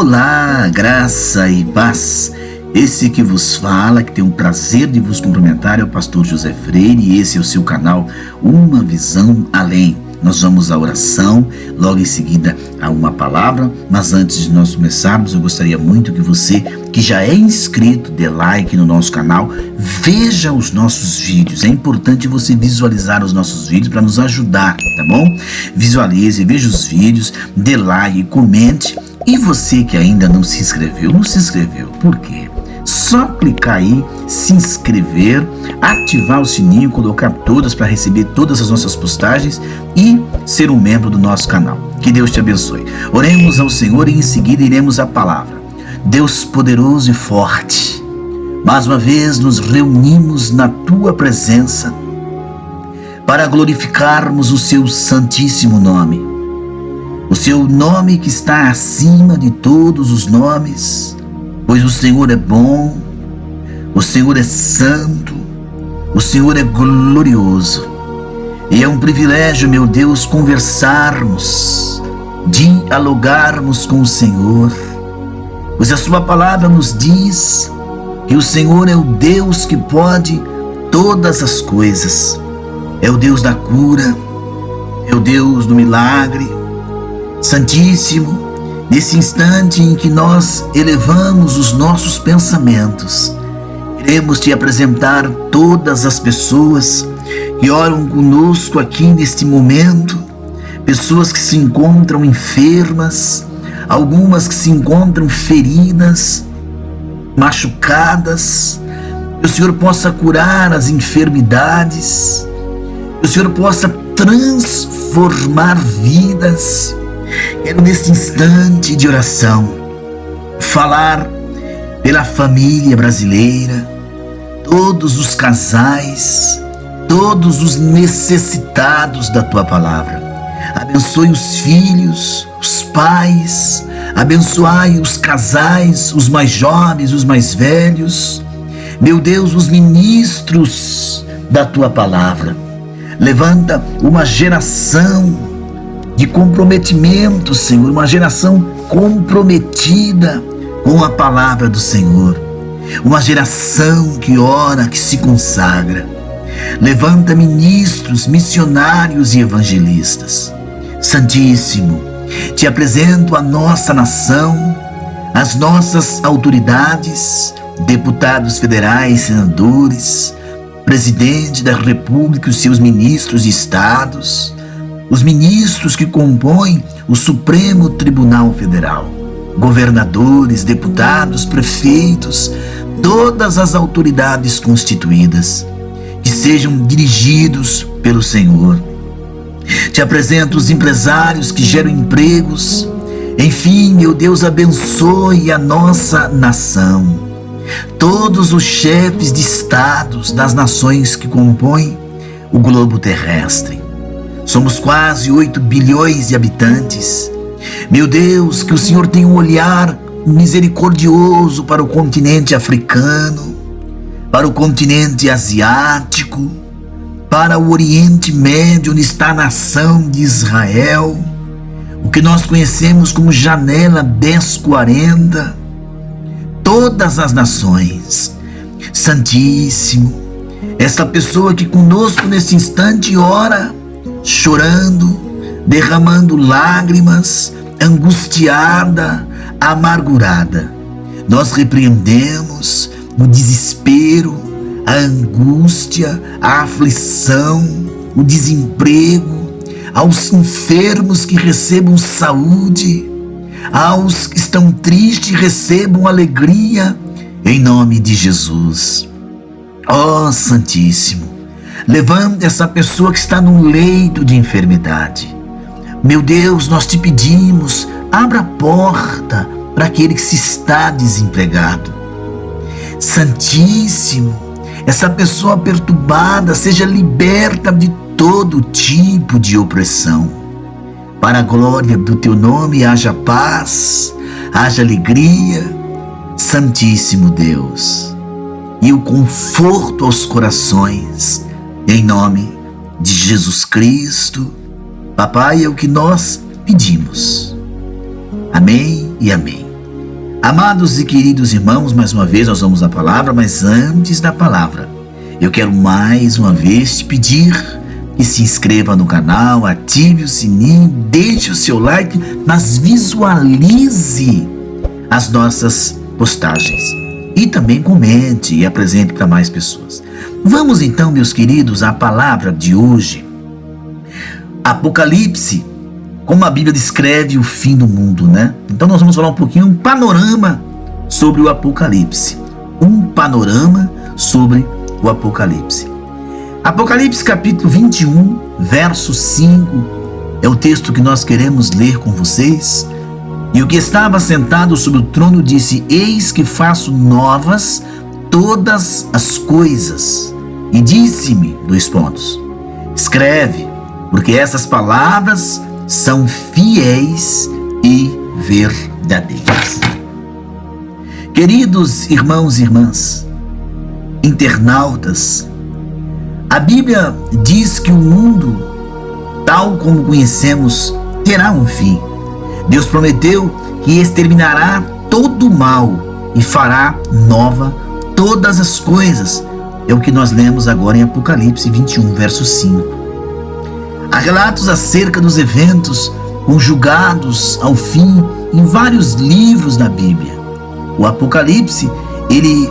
Olá, graça e paz. Esse que vos fala, que tem o prazer de vos cumprimentar, é o pastor José Freire e esse é o seu canal Uma Visão Além. Nós vamos à oração, logo em seguida a uma palavra, mas antes de nós começarmos, eu gostaria muito que você, que já é inscrito, dê like no nosso canal, veja os nossos vídeos. É importante você visualizar os nossos vídeos para nos ajudar, tá bom? Visualize, veja os vídeos, dê like, comente. E você que ainda não se inscreveu, por quê? Só clicar aí, se inscrever, ativar o sininho, colocar todas para receber todas as nossas postagens e ser um membro do nosso canal. Que Deus te abençoe. Oremos ao Senhor e em seguida iremos à palavra. Deus poderoso e forte, mais uma vez nos reunimos na tua presença para glorificarmos o seu santíssimo nome. O seu nome que está acima de todos os nomes, pois o Senhor é bom, o Senhor é santo, o Senhor é glorioso. E é um privilégio, meu Deus, conversarmos, dialogarmos com o Senhor, pois a sua palavra nos diz que o Senhor é o Deus que pode todas as coisas. É o Deus da cura, é o Deus do milagre. Santíssimo, nesse instante em que nós elevamos os nossos pensamentos, queremos te apresentar todas as pessoas que oram conosco aqui neste momento, pessoas que se encontram enfermas, algumas que se encontram feridas, machucadas, que o Senhor possa curar as enfermidades, que o Senhor possa transformar vidas. Quero neste instante de oração falar pela família brasileira, todos os casais, todos os necessitados da tua palavra. Abençoe os filhos, os pais, abençoai os casais, os mais jovens, os mais velhos. Meu Deus, os ministros da tua palavra. Levanta uma geração de comprometimento, Senhor, uma geração comprometida com a palavra do Senhor, uma geração que ora, que se consagra. Levanta ministros, missionários e evangelistas. Santíssimo, te apresento a nossa nação, as nossas autoridades, deputados federais, senadores, presidente da República, os seus ministros de estados, os ministros que compõem o Supremo Tribunal Federal, governadores, deputados, prefeitos, todas as autoridades constituídas, que sejam dirigidos pelo Senhor. Te apresento os empresários que geram empregos. Enfim, meu Deus, abençoe a nossa nação. Todos os chefes de estados das nações que compõem o globo terrestre. Somos quase 8 bilhões de habitantes. Meu Deus, que o Senhor tenha um olhar misericordioso para o continente africano, para o continente asiático, para o Oriente Médio, onde está a nação de Israel, o que nós conhecemos como janela 1040, todas as nações. Santíssimo, essa pessoa que conosco nesse instante ora, chorando, derramando lágrimas, angustiada, amargurada. Nós repreendemos o desespero, a angústia, a aflição, o desemprego, aos enfermos que recebam saúde, aos que estão tristes recebam alegria, em nome de Jesus. Ó Santíssimo, levanta essa pessoa que está num leito de enfermidade. Meu Deus, nós te pedimos, abra a porta para aquele que se está desempregado. Santíssimo, essa pessoa perturbada seja liberta de todo tipo de opressão. Para a glória do teu nome haja paz, haja alegria, Santíssimo Deus, e o conforto aos corações. Em nome de Jesus Cristo, Papai, é o que nós pedimos. Amém e amém. Amados e queridos irmãos, mais uma vez nós vamos à palavra, mas antes da palavra, eu quero mais uma vez te pedir que se inscreva no canal, ative o sininho, deixe o seu like, mas visualize as nossas postagens e também comente e apresente para mais pessoas. Vamos então, meus queridos, à palavra de hoje. Apocalipse, como a Bíblia descreve o fim do mundo, né? Então nós vamos falar um pouquinho, um panorama sobre o Apocalipse. Um panorama sobre o Apocalipse. Apocalipse capítulo 21, verso 5, é o texto que nós queremos ler com vocês. E o que estava sentado sobre o trono disse: eis que faço novas todas as coisas. E disse-me, escreve, porque essas palavras são fiéis e verdadeiras. Queridos irmãos e irmãs, internautas, a Bíblia diz que o mundo, tal como conhecemos, terá um fim. Deus prometeu que exterminará todo o mal e fará nova todas as coisas. É o que nós lemos agora em Apocalipse 21, verso 5. Há relatos acerca dos eventos conjugados ao fim em vários livros da Bíblia. O Apocalipse, ele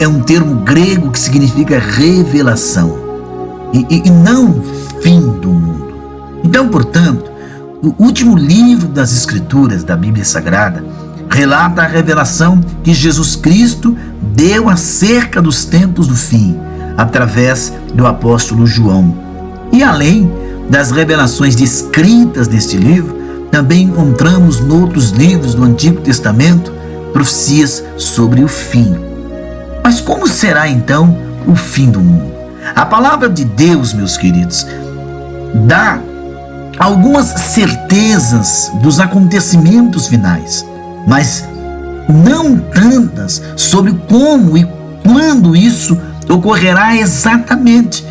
é um termo grego que significa revelação e não fim do mundo. Então, portanto, o último livro das Escrituras da Bíblia Sagrada relata a revelação que Jesus Cristo deu acerca dos tempos do fim, através do apóstolo João. E além das revelações descritas neste livro, também encontramos em outros livros do Antigo Testamento profecias sobre o fim. Mas como será então o fim do mundo? A palavra de Deus, meus queridos, dá algumas certezas dos acontecimentos finais, mas não tantas sobre como e quando isso ocorrerá exatamente.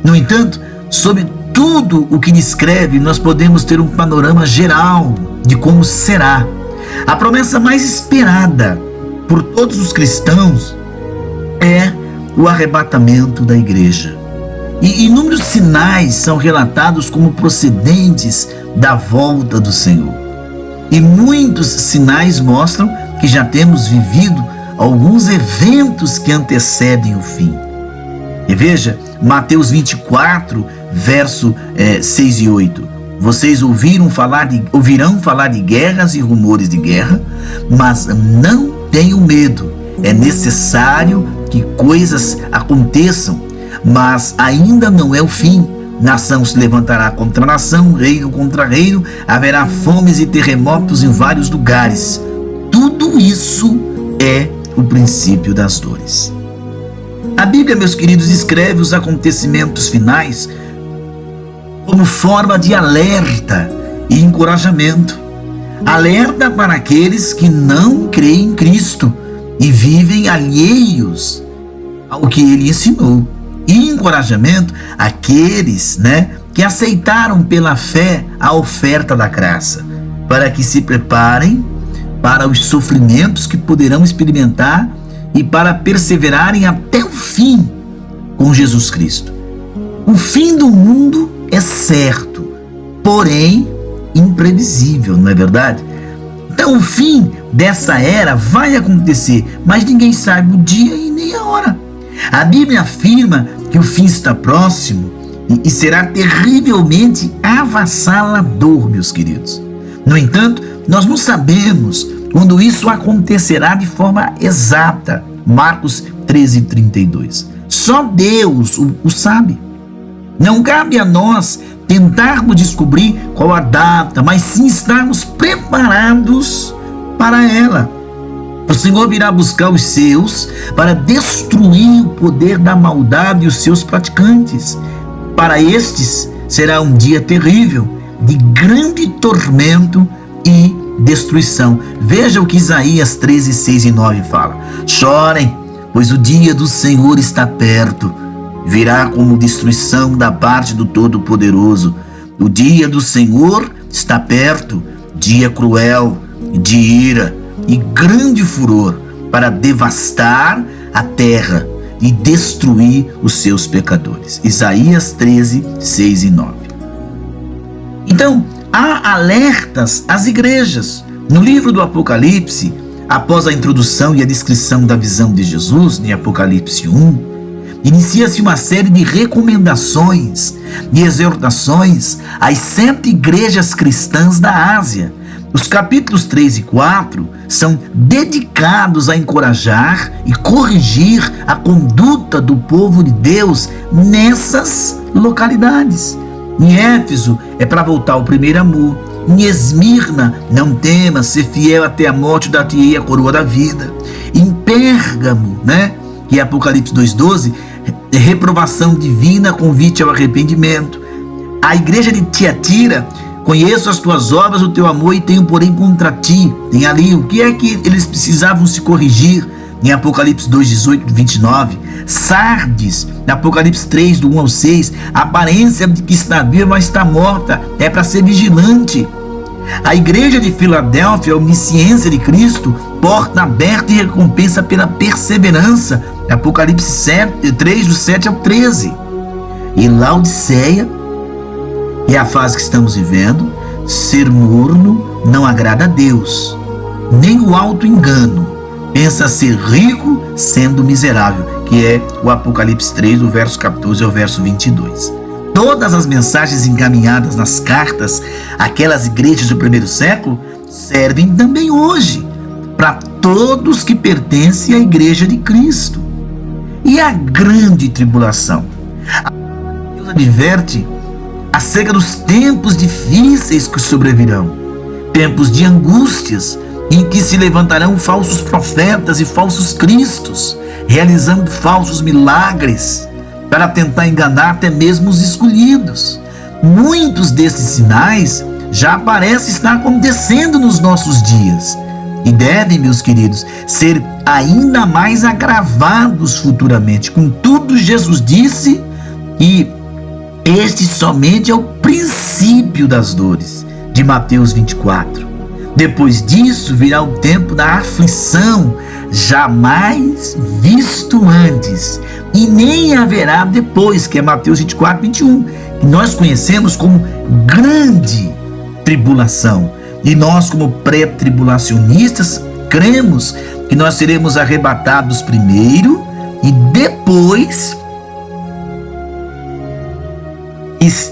No entanto, sobre tudo o que descreve, nós podemos ter um panorama geral de como será. A promessa mais esperada por todos os cristãos é o arrebatamento da igreja. E inúmeros sinais são relatados como procedentes da volta do Senhor. E muitos sinais mostram que já temos vivido alguns eventos que antecedem o fim. E veja, Mateus 24, verso 6 e 8. Vocês ouvirão falar de guerras e rumores de guerra, mas não tenham medo. É necessário que coisas aconteçam, mas ainda não é o fim. Nação se levantará contra nação, reino contra reino, haverá fomes e terremotos em vários lugares. Tudo isso é o princípio das dores. A Bíblia, meus queridos, descreve os acontecimentos finais como forma de alerta e encorajamento. Alerta para aqueles que não creem em Cristo e vivem alheios ao que Ele ensinou. E encorajamento àqueles, que aceitaram pela fé a oferta da graça, para que se preparem para os sofrimentos que poderão experimentar e para perseverarem até o fim com Jesus Cristo. O fim do mundo é certo, porém imprevisível, não é verdade? Então o fim dessa era vai acontecer, mas ninguém sabe o dia e nem a hora. A Bíblia afirma que o fim está próximo e será terrivelmente avassalador, meus queridos. No entanto, nós não sabemos quando isso acontecerá de forma exata. Marcos 13:32. Só Deus o sabe. Não cabe a nós tentarmos descobrir qual a data, mas sim estarmos preparados para ela. O Senhor virá buscar os seus para destruir o poder da maldade e os seus praticantes. Para estes será um dia terrível, de grande tormento e destruição. Veja o que Isaías 13, 6 e 9 fala. Chorem, pois o dia do Senhor está perto. Virá como destruição da parte do Todo-Poderoso. O dia do Senhor está perto, dia cruel, de ira, e grande furor para devastar a terra e destruir os seus pecadores. Isaías 13, 6 e 9. Então, há alertas às igrejas. No livro do Apocalipse, após a introdução e a descrição da visão de Jesus, em Apocalipse 1, inicia-se uma série de recomendações e exortações às 7 igrejas cristãs da Ásia. Os capítulos 3 e 4 são dedicados a encorajar e corrigir a conduta do povo de Deus nessas localidades. Em Éfeso é para voltar ao primeiro amor. Em Esmirna, não temas, ser fiel até a morte, dar-te-ei a coroa da vida. Em Pérgamo, que é Apocalipse 2,12, reprovação divina, convite ao arrependimento. A igreja de Tiatira, conheço as tuas obras, o teu amor, e tenho porém contra ti. Tem ali o que é que eles precisavam se corrigir, em Apocalipse 2,18, 29. Sardes, Apocalipse 3, do 1 ao 6, a aparência de que está viva, mas está morta, é para ser vigilante. A igreja de Filadélfia, a onisciência de Cristo, porta aberta e recompensa pela perseverança, Apocalipse 3, do 7 ao 13. E Laodiceia, é a fase que estamos vivendo, ser morno não agrada a Deus, nem o alto engano, pensa ser rico sendo miserável, que é o Apocalipse 3, do verso 14 ao verso 22. Todas as mensagens encaminhadas nas cartas àquelas igrejas do primeiro século servem também hoje para todos que pertencem à igreja de Cristo. E a grande tribulação? Deus adverte acerca dos tempos difíceis que sobrevirão, tempos de angústias, em que se levantarão falsos profetas e falsos cristos, realizando falsos milagres para tentar enganar até mesmo os escolhidos. Muitos desses sinais já parecem estar acontecendo nos nossos dias e devem, meus queridos, ser ainda mais agravados futuramente. Contudo, Jesus disse que este somente é o princípio das dores, de Mateus 24. Depois disso virá o tempo da aflição, jamais visto antes, e nem haverá depois, que é Mateus 24, 21, que nós conhecemos como grande tribulação. E nós, como pré-tribulacionistas, cremos que nós seremos arrebatados primeiro e depois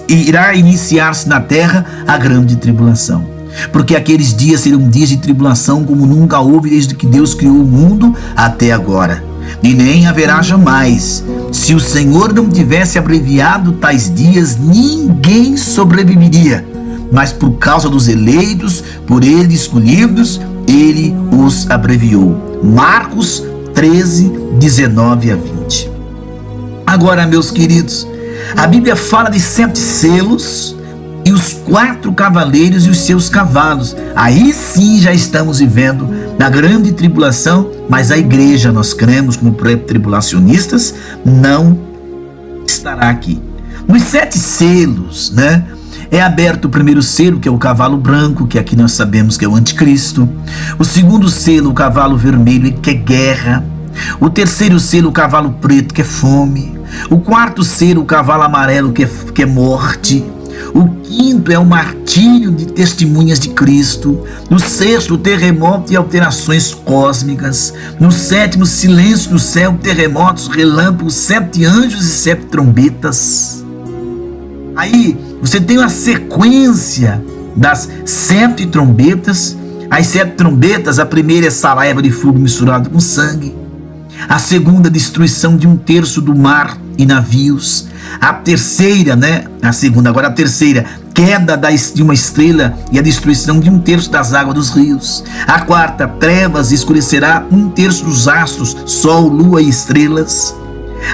irá iniciar-se na terra a grande tribulação. Porque aqueles dias serão dias de tribulação como nunca houve desde que Deus criou o mundo até agora. E nem haverá jamais. Se o Senhor não tivesse abreviado tais dias, ninguém sobreviveria. Mas por causa dos eleitos, por ele escolhidos, ele os abreviou. Marcos 13, 19 a 20. Agora, meus queridos, a Bíblia fala de 7 selos e os 4 cavaleiros e os seus cavalos. Aí sim já estamos vivendo na grande tribulação, mas a igreja, nós cremos como pré-tribulacionistas, não estará aqui. Nos 7 selos, é aberto o primeiro selo, que é o cavalo branco, que aqui nós sabemos que é o anticristo. O segundo selo, o cavalo vermelho, que é guerra. O terceiro selo, o cavalo preto, que é fome. O quarto selo, o cavalo amarelo, que é morte. O quinto é o martírio de testemunhas de Cristo. No sexto, o terremoto e alterações cósmicas. No sétimo, silêncio do céu, terremotos, relâmpagos, 7 anjos e 7 trombetas. Aí você tem uma sequência das 7 trombetas. As 7 trombetas, a primeira é saraiva de fogo misturado com sangue. A segunda, destruição de 1/3 do mar e navios. A terceira, a terceira, queda de uma estrela e a destruição de 1/3 das águas dos rios. A quarta, trevas, escurecerá 1/3 dos astros, sol, lua e estrelas.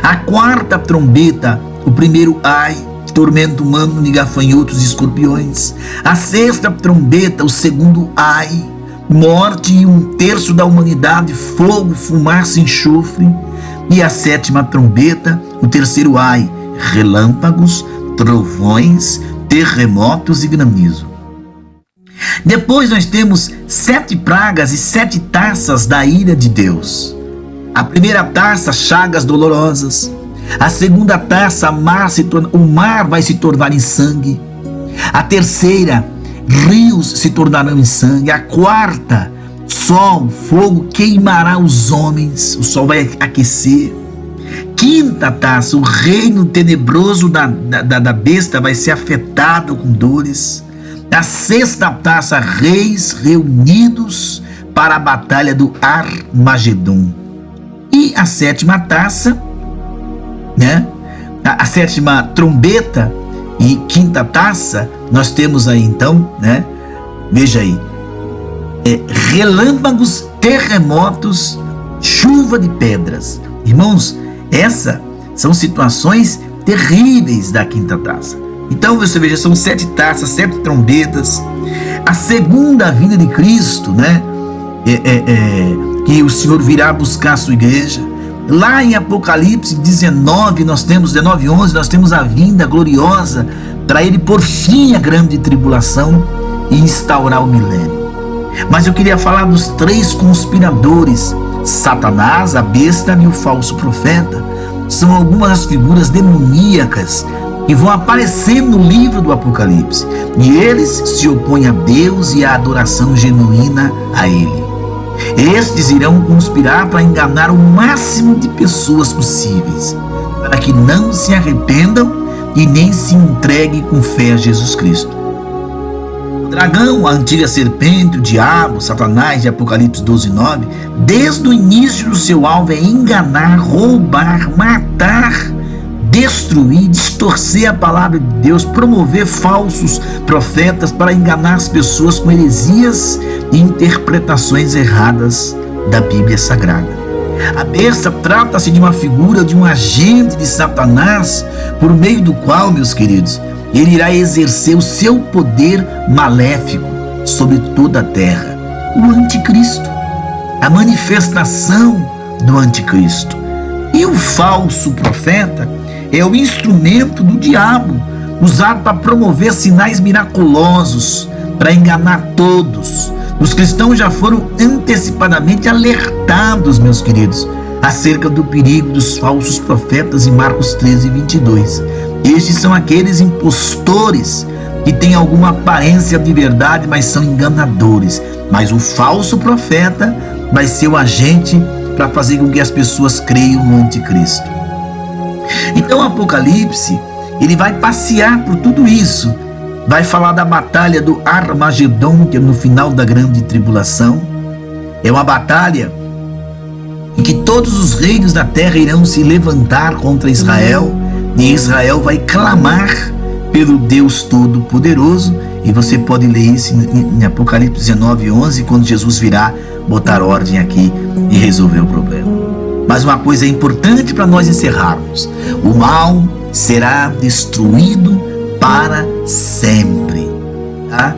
A quarta trombeta, o primeiro ai, tormento humano de gafanhotos e escorpiões. A sexta trombeta, o segundo ai, morte e 1/3 da humanidade, fogo, fumaça e enxofre. E a sétima trombeta, o terceiro ai, relâmpagos, trovões, terremotos e granizo. Depois nós temos 7 pragas e 7 taças da ira de Deus. A primeira taça, chagas dolorosas. A segunda taça, o mar vai se tornar em sangue. A terceira, rios se tornarão em sangue. A quarta, sol, fogo queimará os homens. O sol vai aquecer. Quinta taça, o reino tenebroso da besta vai ser afetado com dores. A sexta taça, reis reunidos para a batalha do Armagedon. E a sétima taça, né? A sétima trombeta e quinta taça, nós temos aí então, né? Veja aí, relâmpagos, terremotos, chuva de pedras. Irmãos, essas são situações terríveis da quinta taça. Então você veja, são 7 taças, 7 trombetas. A segunda vinda de Cristo, né? Que o Senhor virá buscar a sua igreja. Lá em Apocalipse 19, 11, nós temos a vinda gloriosa para ele pôr fim à grande tribulação e instaurar o milênio. Mas eu queria falar dos 3 conspiradores: Satanás, a besta e o falso profeta. São algumas das figuras demoníacas que vão aparecer no livro do Apocalipse, e eles se opõem a Deus e à adoração genuína a Ele. Estes irão conspirar para enganar o máximo de pessoas possíveis, para que não se arrependam e nem se entreguem com fé a Jesus Cristo. O dragão, a antiga serpente, o diabo, Satanás, de Apocalipse 12:9, desde o início do seu alvo é enganar, roubar, matar, destruir, distorcer a palavra de Deus, promover falsos profetas para enganar as pessoas com heresias e interpretações erradas da Bíblia Sagrada. A besta trata-se de uma figura de um agente de Satanás, por meio do qual, meus queridos, ele irá exercer o seu poder maléfico sobre toda a terra. O anticristo, a manifestação do anticristo. E o falso profeta é o instrumento do diabo, usado para promover sinais miraculosos, para enganar todos. Os cristãos já foram antecipadamente alertados, meus queridos, acerca do perigo dos falsos profetas em Marcos 13:22. Estes são aqueles impostores que têm alguma aparência de verdade, mas são enganadores. Mas o falso profeta vai ser o agente para fazer com que as pessoas creiam no anticristo. Então o Apocalipse, ele vai passear por tudo isso. Vai falar da batalha do Armagedon, que é no final da grande tribulação. É uma batalha em que todos os reinos da terra irão se levantar contra Israel, e Israel vai clamar pelo Deus Todo-Poderoso. E você pode ler isso em Apocalipse 19:11, quando Jesus virá botar ordem aqui e resolver o problema. Mas uma coisa importante para nós encerrarmos: o mal será destruído para sempre. Tá?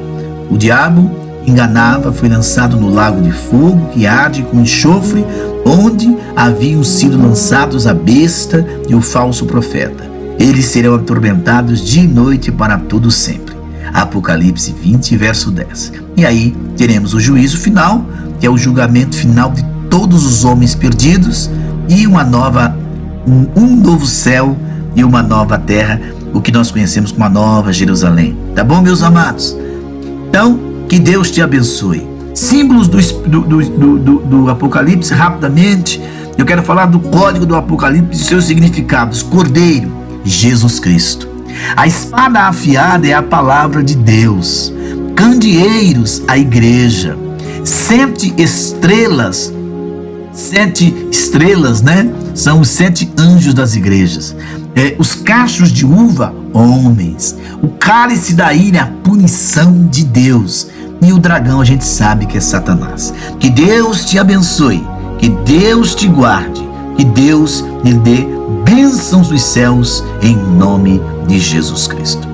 O diabo enganava, foi lançado no lago de fogo que arde com enxofre, onde haviam sido lançados a besta e o falso profeta. Eles serão atormentados dia e noite para todo sempre. Apocalipse 20, verso 10. E aí teremos o juízo final, que é o julgamento final de todos os homens perdidos, e um novo céu e uma nova terra, o que nós conhecemos como a Nova Jerusalém. Tá bom, meus amados? Então, que Deus te abençoe. Símbolos do Apocalipse, rapidamente. Eu quero falar do código do Apocalipse e seus significados. Cordeiro, Jesus Cristo. A espada afiada é a palavra de Deus. Candeeiros, a igreja. 7 estrelas, né? São os 7 anjos das igrejas. Os cachos de uva, homens. O cálice da ira, a punição de Deus. E o dragão, a gente sabe que é Satanás. Que Deus te abençoe, que Deus te guarde, que Deus lhe dê bênçãos dos céus, em nome de Jesus Cristo.